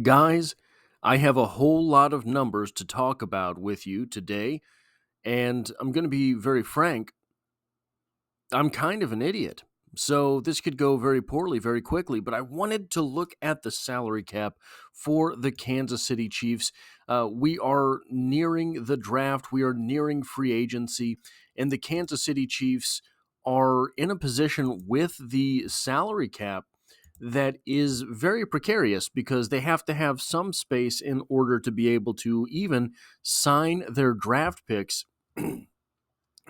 Guys, I have a whole lot of numbers to talk about with you today, and I'm going to be very frank. I'm kind of an idiot. So this could go very poorly very quickly, but I wanted to look at the salary cap for the Kansas City Chiefs. We are nearing the draft, we are nearing free agency, and the Kansas City Chiefs are in a position with the salary cap that is very precarious because they have to have some space in order to be able to even sign their draft picks.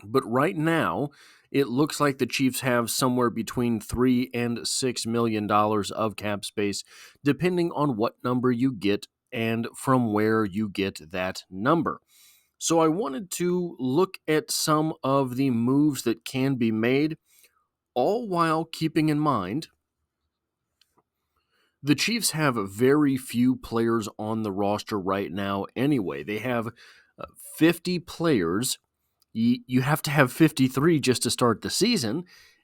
But right now, it looks like the Chiefs have somewhere between $3 and $6 million of cap space, depending on what number you get and from where you get that number. So I wanted to look at some of the moves that can be made, all while keeping in mind the Chiefs have very few players on the roster right now anyway. They have 50 players. You have to have 53 just to start the season,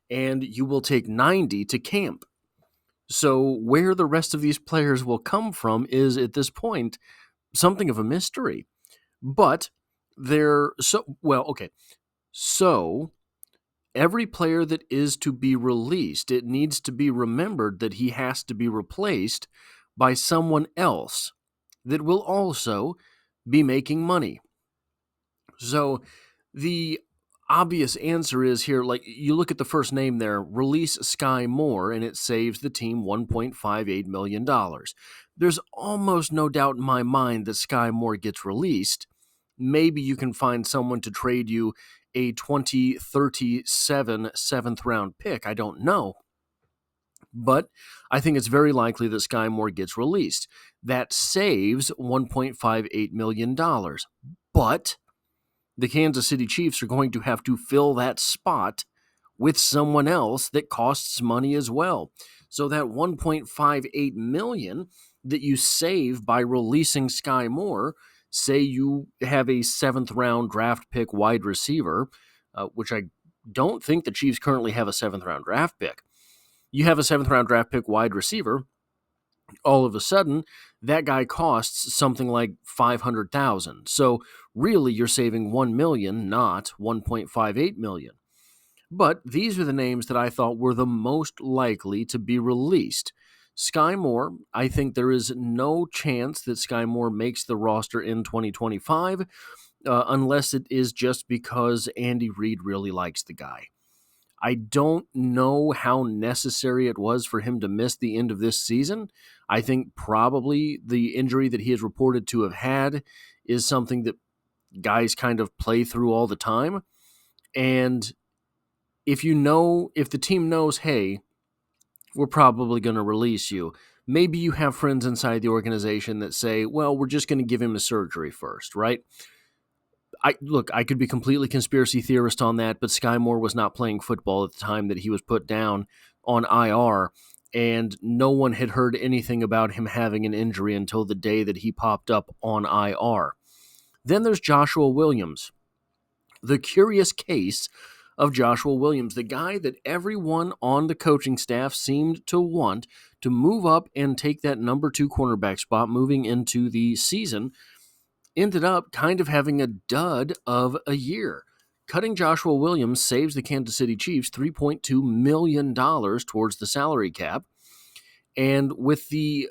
and you will take 90 to camp. So where the rest of these players will come from is, at this point, something of a mystery. But they're okay. So every player that is to be released, it needs to be remembered that he has to be replaced by someone else that will also be making money. So the obvious answer is here, like you look at the first name there, release Sky Moore, and it saves the team $1.58 million. There's almost no doubt in my mind that Sky Moore gets released. Maybe you can find someone to trade you a 2037 seventh round pick. I don't know. But I think it's very likely that Sky Moore gets released. That saves $1.58 million. But the Kansas City Chiefs are going to have to fill that spot with someone else that costs money as well. So that $1.58 million that you save by releasing Sky Moore, say you have a seventh round draft pick wide receiver, which I don't think the Chiefs currently have a seventh round draft pick. You have a seventh round draft pick wide receiver. All of a sudden, that guy costs something like $500,000. So really, you're saving $1 million, not $1.58 million. But these are the names that I thought were the most likely to be released. Sky Moore, I think there is no chance that Sky Moore makes the roster in 2025, unless it is just because Andy Reid really likes the guy. I don't know how necessary it was for him to miss the end of this season. I think probably the injury that he is reported to have had is something that guys kind of play through all the time. And if the team knows, hey, we're probably going to release you, maybe you have friends inside the organization that say, well, we're just going to give him a surgery first, right? I could be completely conspiracy theorist on that, but Sky Moore was not playing football at the time that he was put down on IR, and no one had heard anything about him having an injury until the day that he popped up on IR. Then there's Joshua Williams. The curious case of Joshua Williams, the guy that everyone on the coaching staff seemed to want to move up and take that number 2 cornerback spot moving into the season, ended up kind of having a dud of a year. Cutting Joshua Williams saves the Kansas City Chiefs $3.2 million towards the salary cap. And with the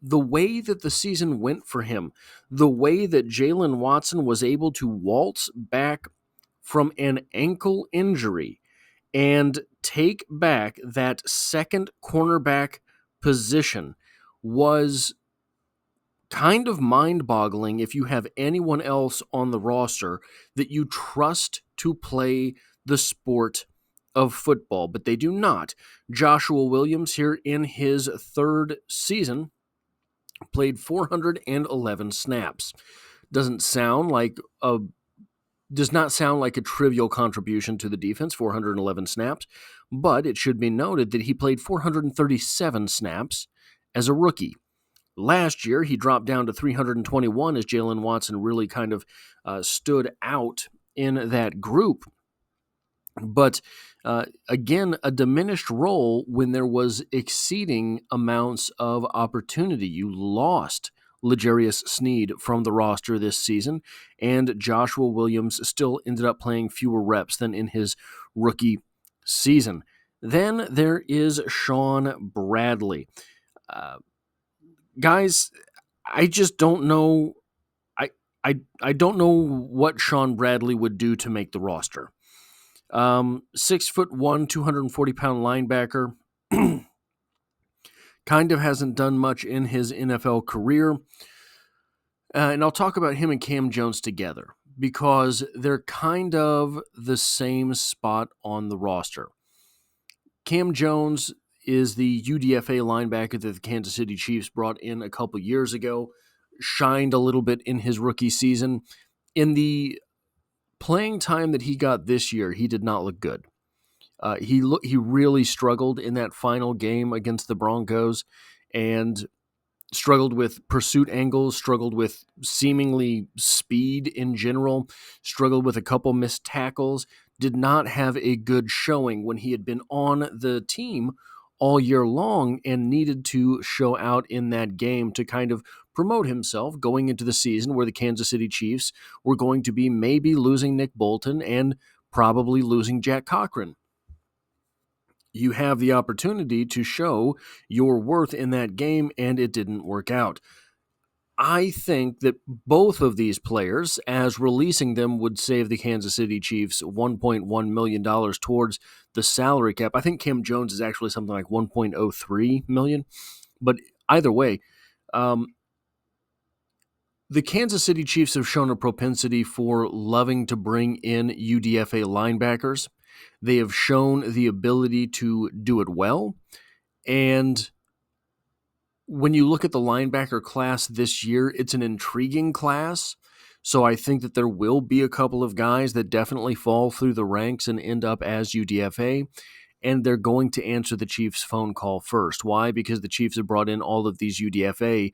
way that the season went for him, the way that Jalen Watson was able to waltz back from an ankle injury and take back that second cornerback position was kind of mind-boggling if you have anyone else on the roster that you trust to play the sport of football, but they do not. Joshua Williams here in his third season played 411 snaps. Does not sound like a trivial contribution to the defense, 411 snaps, but it should be noted that he played 437 snaps as a rookie. Last year, he dropped down to 321 as Jalen Watson really kind of stood out in that group. But again, a diminished role when there was exceeding amounts of opportunity. You lost L'Jarius Sneed from the roster this season, and Joshua Williams still ended up playing fewer reps than in his rookie season. Then there is Shawn Bradley. Uh, Guys, I just don't know. I don't know what Shawn Bradley would do to make the roster. 6'1", 240-pound linebacker. Kind of hasn't done much in his NFL career. And I'll talk about him and Cam Jones together because they're kind of the same spot on the roster. Cam Jones is the UDFA linebacker that the Kansas City Chiefs brought in a couple years ago, shined a little bit in his rookie season. In the playing time that he got this year, he did not look good. He really struggled in that final game against the Broncos and struggled with pursuit angles, struggled with seemingly speed in general, struggled with a couple missed tackles, did not have a good showing when he had been on the team all year long and needed to show out in that game to kind of promote himself going into the season where the Kansas City Chiefs were going to be maybe losing Nick Bolton and probably losing Jack Cochran. You have the opportunity to show your worth in that game, and it didn't work out. I think that both of these players, as releasing them, would save the Kansas City Chiefs $1.1 million towards the salary cap. I think Cam Jones is actually something like $1.03 million. But either way, the Kansas City Chiefs have shown a propensity for loving to bring in UDFA linebackers. They have shown the ability to do it well. And when you look at the linebacker class this year, it's an intriguing class. So I think that there will be a couple of guys that definitely fall through the ranks and end up as UDFA. And they're going to answer the Chiefs' phone call first. Why? Because the Chiefs have brought in all of these UDFA,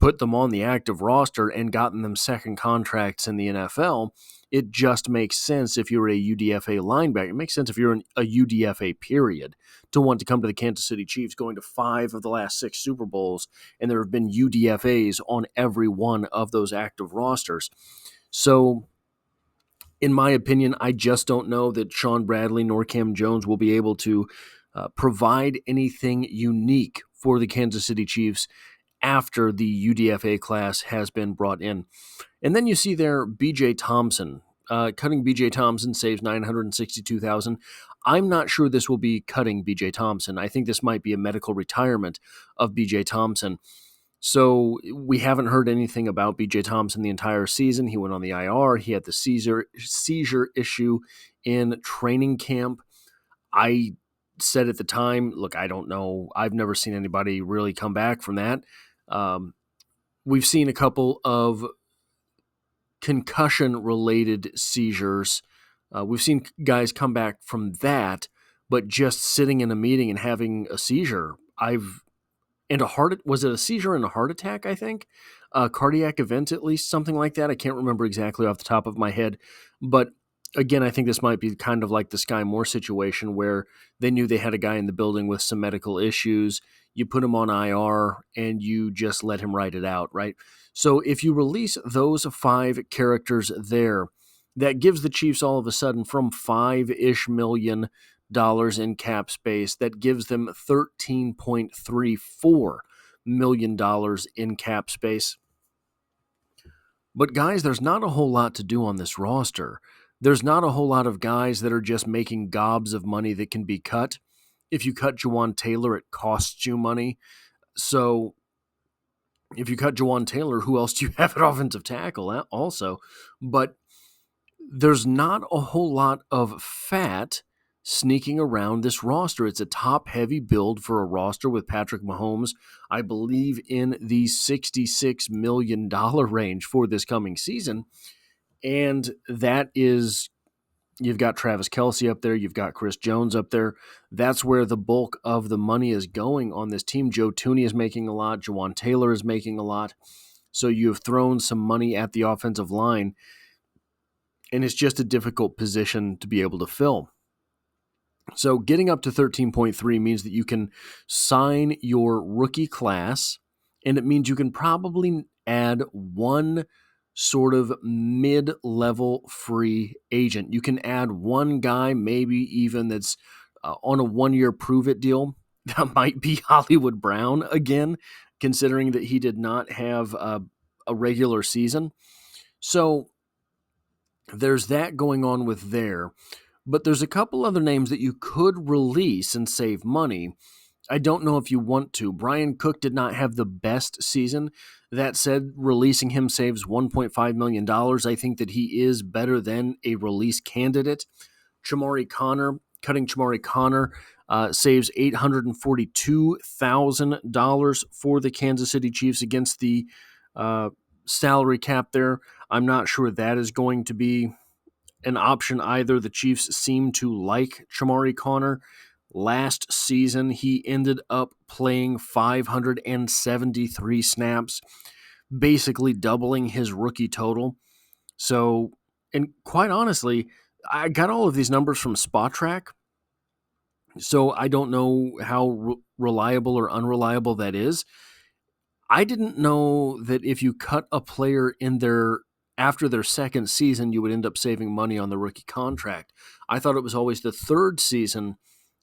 put them on the active roster, and gotten them second contracts in the NFL. It just makes sense if you're a UDFA linebacker. It makes sense if you're a UDFA period to want to come to the Kansas City Chiefs, going to 5 of the last 6 Super Bowls, and there have been UDFAs on every one of those active rosters. So, in my opinion, I just don't know that Shawn Bradley nor Cam Jones will be able to provide anything unique for the Kansas City Chiefs after the UDFA class has been brought in. And then you see there B.J. Thompson. Cutting B.J. Thompson saves $962,000. I'm not sure this will be cutting B.J. Thompson. I think this might be a medical retirement of B.J. Thompson. So we haven't heard anything about B.J. Thompson the entire season. He went on the IR. He had the seizure issue in training camp. I said at the time, look, I don't know. I've never seen anybody really come back from that. We've seen a couple of concussion-related seizures. We've seen guys come back from that, but just sitting in a meeting and having a seizure, was it a seizure and a heart attack, I think? A cardiac event, at least, something like that. I can't remember exactly off the top of my head. But again, I think this might be kind of like the Sky Moore situation where they knew they had a guy in the building with some medical issues. You put him on IR and you just let him ride it out, right? So if you release those 5 characters there, that gives the Chiefs all of a sudden from $5-ish million in cap space, that gives them $13.34 million in cap space. But guys, there's not a whole lot to do on this roster. There's not a whole lot of guys that are just making gobs of money that can be cut. If you cut Jawaan Taylor, it costs you money. So if you cut Jawaan Taylor, who else do you have at offensive tackle also? But there's not a whole lot of fat sneaking around this roster. It's a top-heavy build for a roster with Patrick Mahomes, I believe, in the $66 million range for this coming season. And that is, you've got Travis Kelce up there, you've got Chris Jones up there. That's where the bulk of the money is going on this team. Joe Thuney is making a lot. Jawaan Taylor is making a lot. So you've thrown some money at the offensive line, and it's just a difficult position to be able to fill. So getting up to 13.3 means that you can sign your rookie class, and it means you can probably add one sort of mid-level free agent. You can add one guy, maybe even that's on a one-year prove-it deal. That might be Hollywood Brown again, considering that he did not have a regular season. So there's that going on with there. But there's a couple other names that you could release and save money. I don't know if you want to. Brian Cook did not have the best season. That said, releasing him saves $1.5 million. I think that he is better than a release candidate. Cutting Chamari Connor saves $842,000 for the Kansas City Chiefs against the salary cap there. I'm not sure that is going to be an option either. The Chiefs seem to like Chamari Connor. Last season, he ended up playing 573 snaps, basically doubling his rookie total. So, and quite honestly, I got all of these numbers from SpotTrack, so I don't know how reliable or unreliable that is. I didn't know that if you cut a player after their second season, you would end up saving money on the rookie contract. I thought it was always the third season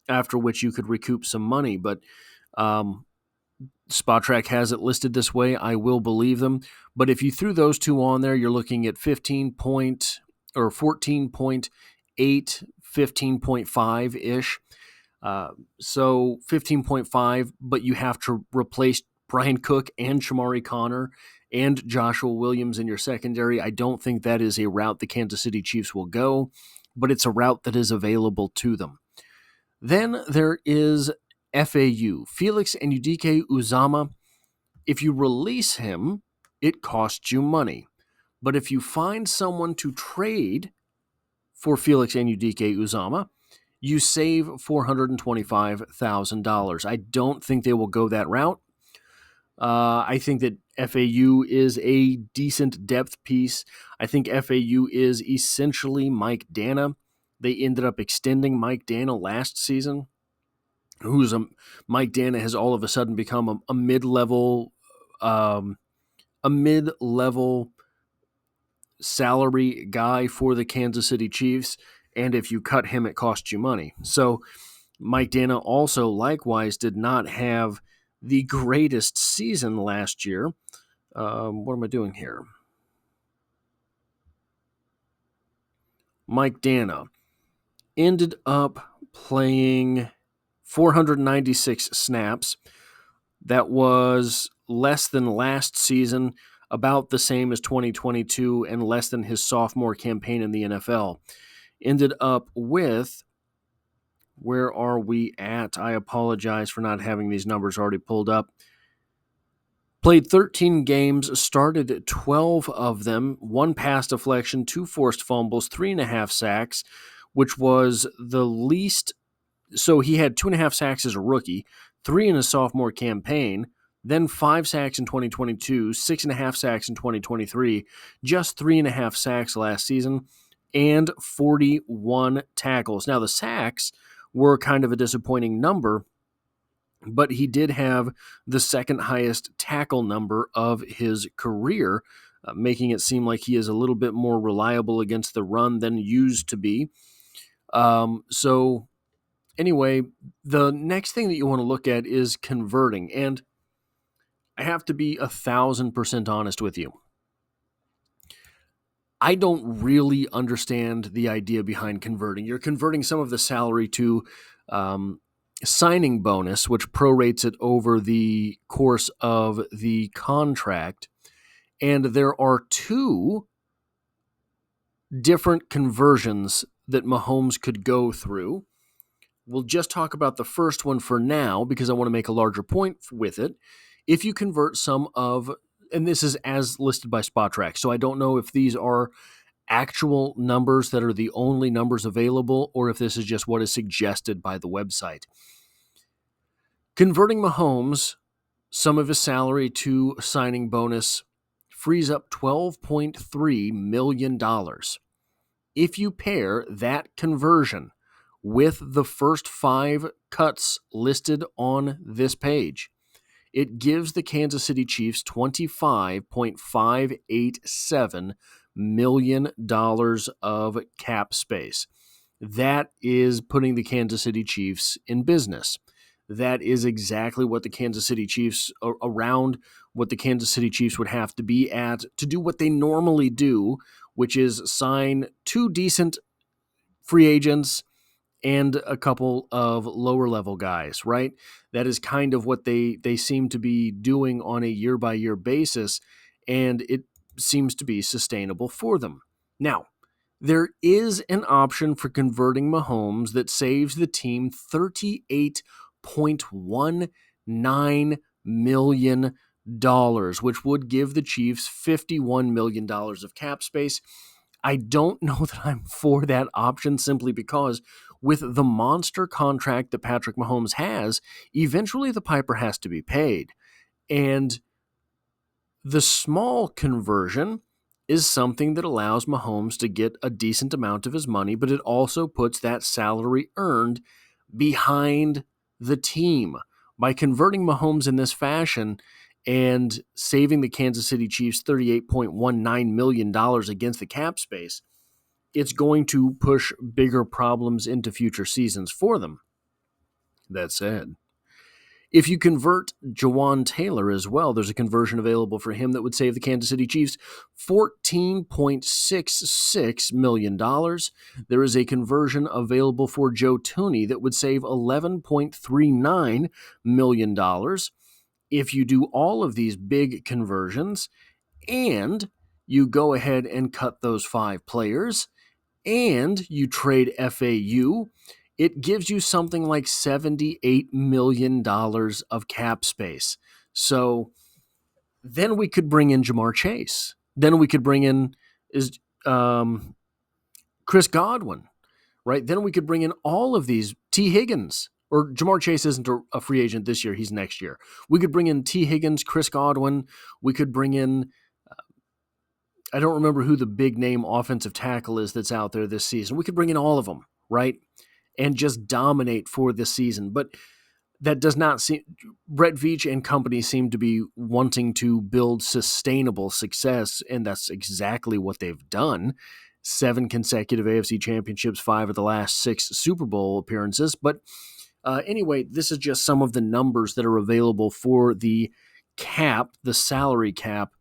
after which you could recoup some money, but SpotTrack has it listed this way. I will believe them. But if you threw those two on there, you're looking at 14.8, 15.5-ish. So 15.5, but you have to replace Brian Cook and Chamari Connor and Joshua Williams in your secondary. I don't think that is a route the Kansas City Chiefs will go, but it's a route that is available to them. Then there is FAU, Felix Anudike-Uzomah. If you release him, it costs you money. But if you find someone to trade for Felix Anudike-Uzomah, you save $425,000. I don't think they will go that route. I think that FAU is a decent depth piece. I think FAU is essentially Mike Danna. They ended up extending Mike Danna last season. Mike Danna has all of a sudden become a mid-level salary guy for the Kansas City Chiefs. And if you cut him, it costs you money. So Mike Danna also likewise did not have the greatest season last year. What am I doing here? Mike Danna ended up playing 496 snaps. That was less than last season, about the same as 2022, and less than his sophomore campaign in the NFL. Ended up with, where are we at? I apologize for not having these numbers already pulled up. Played 13 games, started 12 of them, 1 pass deflection, 2 forced fumbles, 3.5 sacks, which was the least. So he had 2.5 sacks as a rookie, 3 in his sophomore campaign, then 5 sacks in 2022, 6.5 sacks in 2023, just 3.5 sacks last season, and 41 tackles. Now, the sacks were kind of a disappointing number, but he did have the second highest tackle number of his career, making it seem like he is a little bit more reliable against the run than used to be. So anyway, the next thing that you want to look at is converting. And I have to be 1,000% honest with you. I don't really understand the idea behind converting. You're converting some of the salary to signing bonus, which prorates it over the course of the contract. And there are 2 different conversions that Mahomes could go through. We'll just talk about the first one for now because I want to make a larger point with it. If you convert some of, and this is as listed by SpotTrack, so I don't know if these are actual numbers that are the only numbers available or if this is just what is suggested by the website. Converting Mahomes, some of his salary to signing bonus, frees up $12.3 million. If you pair that conversion with the first 5 cuts listed on this page. It gives the Kansas City Chiefs $25.587 million of cap space. That is putting the Kansas City Chiefs in business. That is exactly what the Kansas City Chiefs, around what the Kansas City Chiefs would have to be at to do what they normally do, which is sign 2 decent free agents and a couple of lower level guys, right? That is kind of what they seem to be doing on a year-by-year basis, and it seems to be sustainable for them. Now, there is an option for converting Mahomes that saves the team $38.19 million, which would give the Chiefs $51 million of cap space. I don't know that I'm for that option, simply because with the monster contract that Patrick Mahomes has, eventually the piper has to be paid. And the small conversion is something that allows Mahomes to get a decent amount of his money, but it also puts that salary earned behind the team. By converting Mahomes in this fashion and saving the Kansas City Chiefs $38.19 million against the cap space, it's going to push bigger problems into future seasons for them. That said, if you convert Jawan Taylor as well, there's a conversion available for him that would save the Kansas City Chiefs $14.66 million. There is a conversion available for Joe Thuney that would save $11.39 million. If you do all of these big conversions and you go ahead and cut those 5 players and you trade FAU, it gives you something like $78 million of cap space. So then we could bring in Ja'Marr Chase. Then we could bring in Chris Godwin, right? Then we could bring in all of these, T. Higgins, or Ja'Marr Chase isn't a free agent this year. He's next year. We could bring in T. Higgins, Chris Godwin. We could bring in, I don't remember who the big name offensive tackle is that's out there this season. We could bring in all of them, right? And just dominate for this season. But that does not seem, Brett Veach and company seem to be wanting to build sustainable success, and that's exactly what they've done. 7 consecutive AFC championships, 5 of the last 6 Super Bowl appearances. But anyway, this is just some of the numbers that are available for the cap, the salary cap.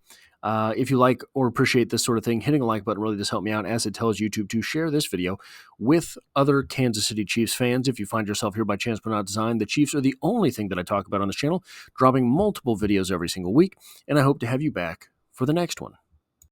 If you like or appreciate this sort of thing, hitting a like button really does help me out, as it tells YouTube to share this video with other Kansas City Chiefs fans. If you find yourself here by chance but not design, the Chiefs are the only thing that I talk about on this channel, dropping multiple videos every single week, and I hope to have you back for the next one.